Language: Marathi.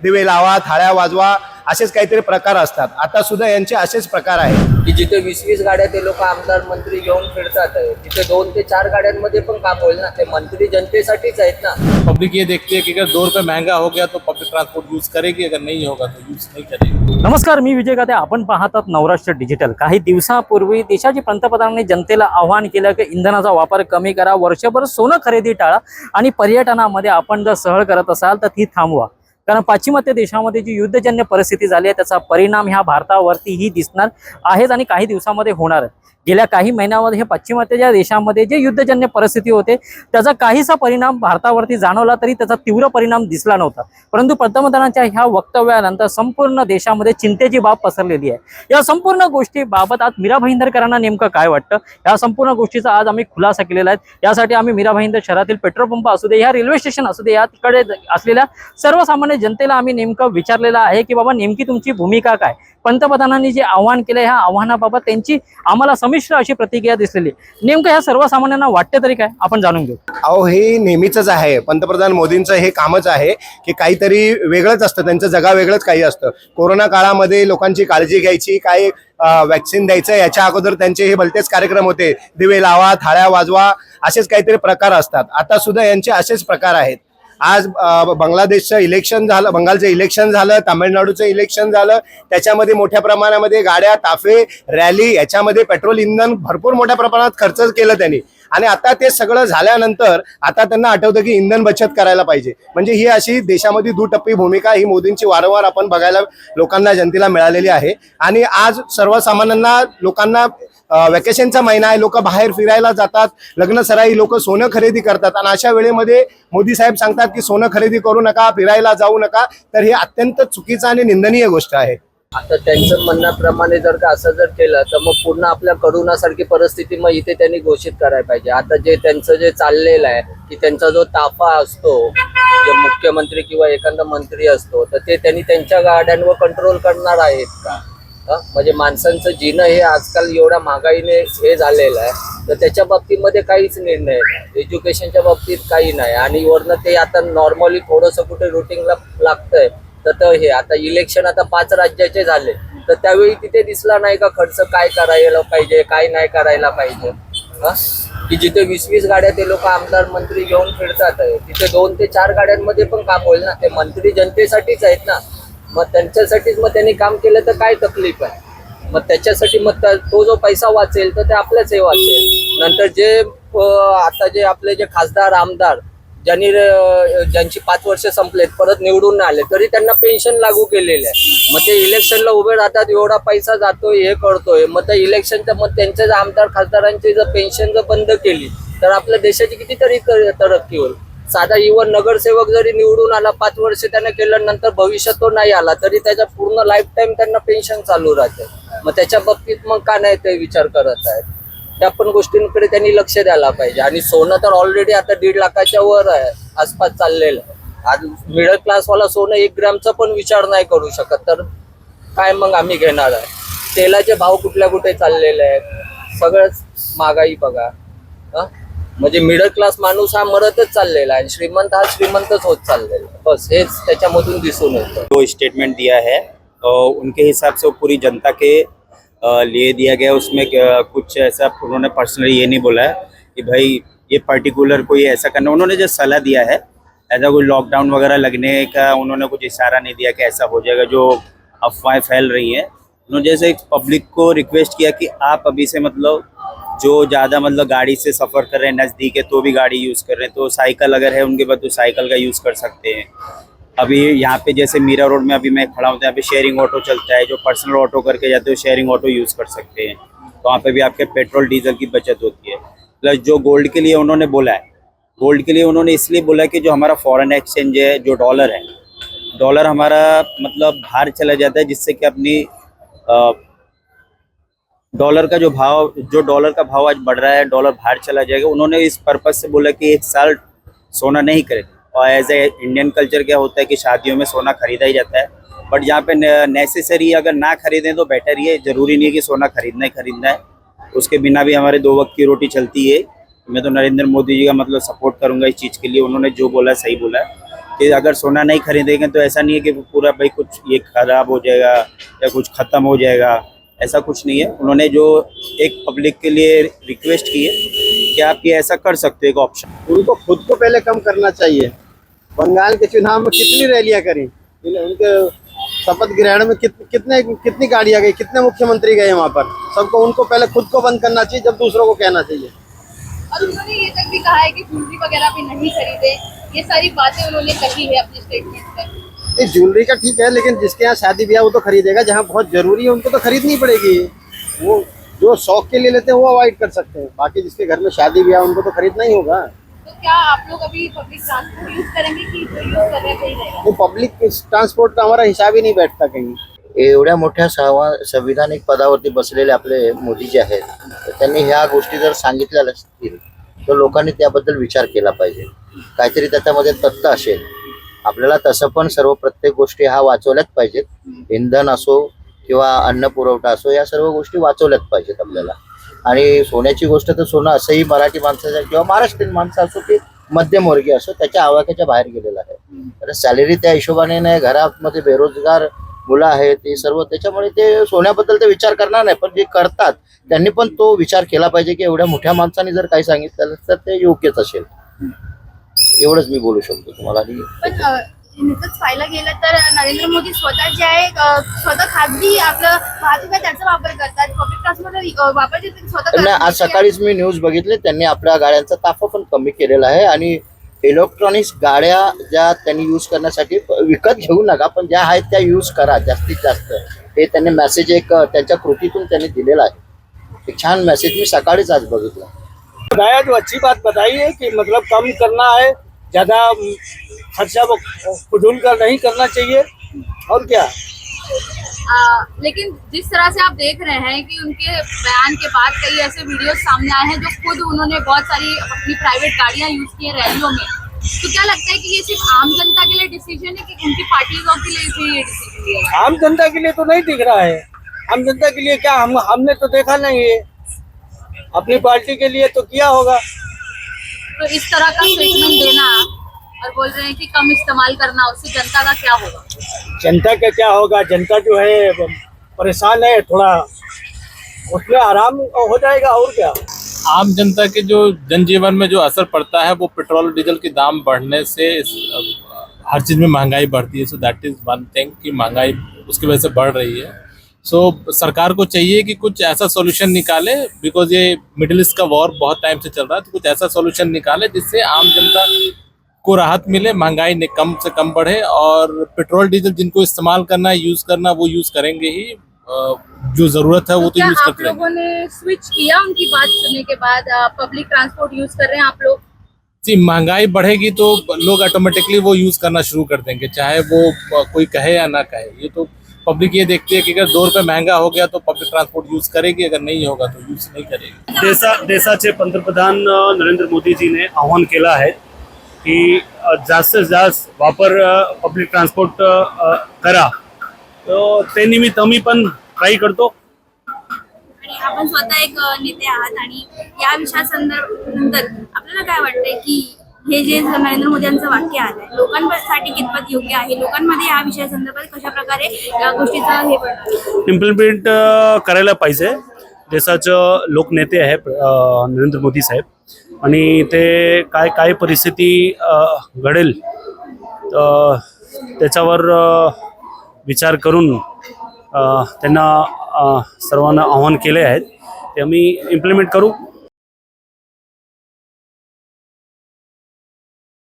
दिवे लावा, थाळ्या वाजवा, असेच काहीतरी प्रकार असतात. आता सुद्धा यांचे असेच प्रकार आहेत की जिथे 20-20 गाड्या ते लोक आमदार मंत्री घेऊन फिरतात आहे, तिथे 2 ते 4 गाड्यांमध्ये पण काम होईल ना. ते मंत्री जनतेसाठीच आहेत ना. पब्लिक ये देखती है कि अगर 2 रुपये महंगा हो गया तो पब्लिक ट्रांसपोर्ट यूज करेगी, अगर नहीं होगा तो यूज नहीं करेगी. नमस्कार, मी विजय गाते. आपण पाहतात नवराष्ट्र डिजिटल. काही दिवसापूर्वी देशाचे पंतप्रधानांनी जनतेला आवाहन केलं की इंधनाचा वापर कमी करा, वर्षभर सोनं खरेदी टाळा आणि पर्यटनामध्ये आपण जर सहल करत असाल तर ती थांबवा. कारण पाश्चिमात्य देशामध्ये जी युद्धजन्य परिस्थिती झाली आहे त्याचा परिणाम ह्या भारतावरतीही दिसणार आहेच आणि काही दिवसामध्ये होणार आहे. गेल्या काही महिन्यामध्ये हे पाश्चिमात्य देशामध्ये जे युद्धजन्य परिस्थिती होते त्याचा काहीसा परिणाम भारतावरती जाणवला तरी त्याचा तीव्र परिणाम दिसला नव्हता. परंतु पंतप्रधानांच्या ह्या वक्तव्यानंतर संपूर्ण देशामध्ये चिंतेची बाब पसरलेली आहे. या संपूर्ण गोष्टीबाबत आज मीरा भाईंदरकरांना नेमकं काय वाटतं या संपूर्ण गोष्टीचा आज आम्ही खुलासा केलेला आहे. यासाठी आम्ही मीरा भाईंदर शहरातील पेट्रोल पंप असू दे, या रेल्वे स्टेशन असू दे, या तिकडे असलेल्या सर्वसामान्य जनतेला आम्ही नेमकं विचारलेलं आहे की बाबा नेमकी तुमची भूमिका काय. पंतप्रधानांनी जे आव्हान केलं ह्या आव्हानाबाबत त्यांची आम्हाला संमिश्र अशी प्रतिक्रिया दिसलेली. नेमकं ह्या सर्वसामान्यांना वाटते तरी काय आपण जाणून घेऊ. अहो, हे नेहमीच आहे. पंतप्रधान मोदींचं हे कामच आहे की काहीतरी वेगळंच असतं, त्यांचं जगा वेगळंच काही असतं. कोरोना काळामध्ये लोकांची काळजी घ्यायची, काय वॅक्सिन द्यायचं, याच्या अगोदर त्यांचे हे भलतेच कार्यक्रम होते. दिवे लावा, थाळ्या वाजवा, असेच काहीतरी प्रकार असतात. आता सुद्धा यांचे असेच प्रकार आहेत. आज बांगलादेशचं इलेक्शन झालं, बंगालचं इलेक्शन झालं, तामिळनाडूचं इलेक्शन झालं. त्याच्यामध्ये मोठ्या प्रमाणामध्ये गाड्या, ताफे, रॅली, याच्यामध्ये पेट्रोल इंधन भरपूर मोठ्या प्रमाणात खर्च केलं त्यांनी. आणि आता ते सगळं झाल्यानंतर आता त्यांना आठवतं की इंधन बचत करायला पाहिजे. म्हणजे ही अशी देशामध्ये दुटप्पी भूमिका ही मोदींची वारंवार आपण बघायला लोकांना, जनतेला मिळालेली आहे. आणि आज सर्वसामान्यांना, लोकांना वॅकेशनचा महिना आहे, लोक बाहेर फिरायला जातात, लग्न सराई, लोक सोनं खरेदी करतात. आणि अशा वेळेमध्ये मोदी साहेब सांगतात की सोनं खरेदी करू नका, फिरायला जाऊ नका. तर हे अत्यंत चुकीचं आणि निंदनीय गोष्ट आहे. आता त्यांचं म्हणण्याप्रमाणे जर का असं जर केलं तर मग पूर्ण आपल्या करोनासारखी परिस्थिती मग इथे त्यांनी घोषित करायला पाहिजे. आता जे त्यांचं जे चाललेलं आहे की त्यांचा जो ताफा असतो, जे मुख्यमंत्री किंवा एखादा मंत्री असतो, तर ते त्यांनी त्यांच्या गाड्यांवर कंट्रोल करणार आहेत का? म्हणजे माणसांचं जीणं हे आजकाल एवढ्या महागाईने हे झालेलं आहे, तर त्याच्या बाबतीमध्ये काहीच निर्णय नाही. एज्युकेशनच्या बाबतीत काही नाही. आणि वरनं ते आता नॉर्मली थोडंसं कुठे रुटीनला लागतंय तर हे आता इलेक्शन आता 5 राज्याचे झाले, तर त्यावेळी तिथे दिसला नाही का खर्च काय करायला पाहिजे, काय नाही करायला पाहिजे. की जिथे 20-20 गाड्या ते लोक आमदार मंत्री घेऊन फिरतात आहे, तिथे 2 ते 4 गाड्यांमध्ये पण काम होईल ना. ते मंत्री जनतेसाठीच आहेत ना. मग त्यांच्यासाठीच मग त्यांनी काम केलं तर काय तकलीफ आहे. मग त्याच्यासाठी मग तो जो पैसा वाचेल तर ते आपल्याच हे वाचेल. नंतर जे आता जे आपले जे खासदार, आमदार ज्यांची 5 वर्ष संपलेत, परत निवडून आले, तरी त्यांना पेन्शन लागू केलेलं आहे. मग ते इलेक्शनला उभे राहतात, एवढा पैसा जातोय, हे करतोय. मग त्या इलेक्शनच्या मग त्यांच्या जर आमदार खासदारांची जर पेन्शन जर बंद केली तर आपल्या देशाची कितीतरी तरक्की होईल. साधा इव्हन नगरसेवक जरी निवडून आला, 5 वर्ष त्याने केलं, नंतर भविष्यात तो नाही आला तरी त्याच्या पूर्ण लाईफ टाईम त्यांना पेन्शन चालू राहते. मग त्याच्या बाबतीत मग का नाही ते विचार करत आहेत. त्या पण गोष्टींकडे त्यांनी लक्ष द्यायला पाहिजे. आणि सोनं तर ऑलरेडी आता 1.5 लाखाच्या वर आहे, आसपास चाललेलं. आज मिडल क्लासवाला सोनं 1 ग्रॅमचा पण विचार नाही करू शकत, तर काय मग आम्ही घेणार आहे. तेलाचे भाव कुठे चाललेले आहेत, सगळंच महागाई बघा. म्हणजे मिडल क्लास माणूस हा मरतच चाललेला आहे, श्रीमंत हा श्रीमंतच होत चाललेला. बस हेच त्याच्यामधून दिसून येतं. जो स्टेटमेंट दिया है उनके हिसाब से वो पूरी जनता के लिए दिया गया. उसमें कुछ ऐसा उन्होंने पर्सनली ये नहीं बोला है कि भाई ये पर्टिकुलर कोई ऐसा करना. उन्होंने जो सलाह दिया है, ऐसा कोई लॉकडाउन वगैरह लगने का उन्होंने कुछ इशारा नहीं दिया कि ऐसा हो जाएगा जो अफवाहें फैल रही हैं. उन्होंने जैसे पब्लिक को रिक्वेस्ट किया कि आप अभी से मतलब जो ज़्यादा मतलब गाड़ी से सफ़र कर रहे हैं, नज़दीक है तो भी गाड़ी यूज़ कर रहे हैं, तो साइकिल अगर है उनके पास तो साइकिल का यूज़ कर सकते हैं. अभी यहाँ पे जैसे मीरा रोड में अभी मैं खड़ा हूँ, यहाँ पे शेयरिंग ऑटो चलता है. जो पर्सनल ऑटो करके जाते हो शेयरिंग ऑटो यूज़ कर सकते हैं. तो वहाँ पे भी आपके पेट्रोल डीजल की बचत होती है. प्लस जो गोल्ड के लिए उन्होंने बोला है, गोल्ड के लिए उन्होंने इसलिए बोला कि जो हमारा फॉरेन एक्सचेंज है, जो डॉलर है, डॉलर हमारा मतलब बाहर चला जाता है, जिससे कि अपनी डॉलर का जो डॉलर का भाव आज बढ़ रहा है, डॉलर बाहर चला जाएगा. उन्होंने इस पर्पज से बोला कि 1 साल सोना नहीं खरीदे. और एज ए इंडियन कल्चर क्या होता है कि शादियों में सोना खरीदा ही जाता है, बट यहाँ पे नेसेसरी अगर ना खरीदें तो बेटर ही है. ज़रूरी नहीं है कि सोना खरीदना ही खरीदना है. उसके बिना भी हमारे 2 वक्त की रोटी चलती है. मैं तो नरेंद्र मोदी जी का मतलब सपोर्ट करूँगा इस चीज़ के लिए. उन्होंने जो बोला सही बोला है कि अगर सोना नहीं खरीदेंगे तो ऐसा नहीं है कि पूरा भाई कुछ ये खराब हो जाएगा या कुछ खत्म हो जाएगा, ऐसा कुछ नहीं है। उन्होंने जो एक पब्लिक के लिए रिक्वेस्ट की है कि आप ये ऐसा कर सकते हो, एक ऑप्शन। उनको खुद को पहले कम करना चाहिए। बंगाल के चुनाव में कितनी रैलियां करी, उनके शपथ ग्रहण में कितनी गाड़ियां गई, कितने मुख्यमंत्री गए वहां पर। सबको उनको पहले खुद को बंद करना चाहिए, जब दूसरों को कहना चाहिए। और उन्होंने ये तक भी कहा है कि ज्वेलरी वगैरह भी नहीं खरीदे, ये सारी बातें उन्होंने कही है अपने स्टेटमेंट में। ज्वेलरी का ठीक है, लेकिन जिसके यहाँ शादी ब्याह वो तो खरीदेगा, जहाँ बहुत जरूरी है उनको तो खरीदनी पड़ेगी। वो जो शौक के लिए लेते हैं वो अवॉइड कर सकते हैं, बाकी जिसके घर में शादी ब्याह उनको तो खरीदना ही होगा। तो क्या आप लोग अभी पब्लिक ट्रांसपोर्ट यूज करेंगे कि जो यूज कर रहे हैं सही रहेगा? वो पब्लिक ट्रान्सपोर्ट का हमारा हिसाब ही नहीं बैठता कहीं। एवढ्या मोठ्या संविधानिक पदावरती बसलेले आपले मोदी जे आहेत, तर त्यांनी ह्या गोष्टी जर सांगितल्या असतील तर लोकांनी त्याबद्दल विचार केला पाहिजे। काहीतरी त्याच्यामध्ये तथ्य असेल। आपल्याला तसं पण सर्व प्रत्येक गोष्टी हा वाचवल्याच पाहिजेत। इंधन असो किंवा अन्न पुरवठा असो, या सर्व गोष्टी वाचवल्याच पाहिजेत आपल्याला। आणि सोन्याची गोष्ट तर सोनं असंही मराठी माणसाच्या किंवा महाराष्ट्रीयन माणसं असो की मध्यमवर्गीय असो, त्याच्या आवाक्याच्या बाहेर गेलेला आहे। तर सॅलरी त्या हिशोबाने नाही, घरामध्ये बेरोजगार मुलं आहेत, ते सर्व त्याच्यामुळे ते सोन्याबद्दल ते विचार करणार नाही, पण जे करतात त्यांनी पण तो विचार केला पाहिजे की एवढ्या मोठ्या माणसाने जर काही सांगितलं तर ते योग्यच असेल। एवढंच मी बोलू शकतो तुम्हाला। पण नुकतंच पाहायला गेलं तर नरेंद्र मोदी स्वतः जे आहे स्वतः खाजगी आपलं वाहतूक आहे त्याचा वापर करतात, पब्लिक ट्रान्सपोर्ट वापर स्वतः नाही, आज सकाळीच मी न्यूज बघितली, त्यांनी आपल्या गाड्यांचा ताफा पण कमी केलेला आहे आणि इलेक्ट्रॉनिक्स गाड्या ज्या त्यांनी यूज करण्यासाठी विकत घेऊ नका, पण ज्या आहेत त्या यूज करा जास्तीत जास्त। हे त्यांनी मेसेज एक त्यांच्या कृतीतून त्यांनी दिलेला आहे। एक छान मैसेज मी सकाळीच आज बघितला। बताया जो अच्छी बात बताई है कि मतलब कम करना है, ज्यादा खर्चा फजूल का नहीं करना चाहिए, और क्या। लेकिन जिस तरह से आप देख रहे हैं कि उनके बयान के बाद कई ऐसे वीडियो सामने आए हैं जो खुद उन्होंने बहुत सारी अपनी प्राइवेट गाड़ियां यूज की हैं रैलियों में, तो क्या लगता है कि ये सिर्फ आम जनता के लिए डिसीजन है कि उनकी पार्टियों के लिए भी ये डिसीजन लिया है? आम जनता के लिए तो नहीं दिख रहा है। आम जनता के लिए क्या, हमने तो देखा नहीं है। अपनी पार्टी के लिए तो किया होगा। तो इस तरह का स्टेटमेंट देना और बोल रहे हैं कि कम इस्तेमाल करना, उससे जनता का क्या होगा? जनता का क्या होगा, जनता जो है परेशान है, थोड़ा उसमें आराम हो जाएगा, और क्या। आम जनता के जो जनजीवन में जो असर पड़ता है वो पेट्रोल डीजल के दाम बढ़ने से हर चीज़ में महंगाई बढ़ती है। So that is one thing कि महंगाई उसकी वजह से बढ़ रही है। सो सरकार को चाहिए कि कुछ ऐसा सॉल्यूशन निकाले, बिकॉज ये मिडिल ईस्ट का वॉर बहुत टाइम से चल रहा है, तो कुछ ऐसा सॉल्यूशन निकाले जिससे आम जनता को राहत मिले, महंगाई ने कम से कम बढ़े, और पेट्रोल डीजल जिनको इस्तेमाल करना है, यूज़ करना, वो यूज़ करेंगे ही। जो ज़रूरत है वो तो यूज़ करते रहेंगे। आप लोगों ने स्विच किया उनकी बात सुनने के बाद, पब्लिक ट्रांसपोर्ट यूज कर रहे हैं आप लोग? जी, महंगाई बढ़ेगी तो लोग ऑटोमेटिकली वो यूज़ करना शुरू कर देंगे, चाहे वो कोई कहे या ना कहे। ये तो पब्लिक ये देखती है कि अगर 2 रुपये महंगा हो गया तो पब्लिक ट्रांसपोर्ट यूज करेगी, अगर नहीं होगा तो यूज नहीं करेगी। देशाचे पंतप्रधान नरेंद्र मोदीजीने आवाहन केलं आहे की जास्तीत जास्त वापर पब्लिक ट्रान्सपोर्ट करा, तो ते निमित्त मी पण काही करतो। आणि आपण स्वतः एक नेते आहात आणि या विषयासंदर्भात आपल्याला काय वाटतंय की हे जे नरेंद्र मोदी यांचं वाक्य आहे लोकांसाठी कितपत योग्य आहे, लोकांमध्ये या विषयासंदर्भात कशा प्रकारे या गोष्टीचं हे इम्प्लिमेंट करायला पाहिजे। देशाचं लोकनेते आहे नरेंद्र मोदी साहेब, आणि ते काय परिस्थिती घडेल त्याच्यावर विचार करून त्यांना सर्वांना आवाहन केले आहेत, ते आम्ही इम्प्लिमेंट करू।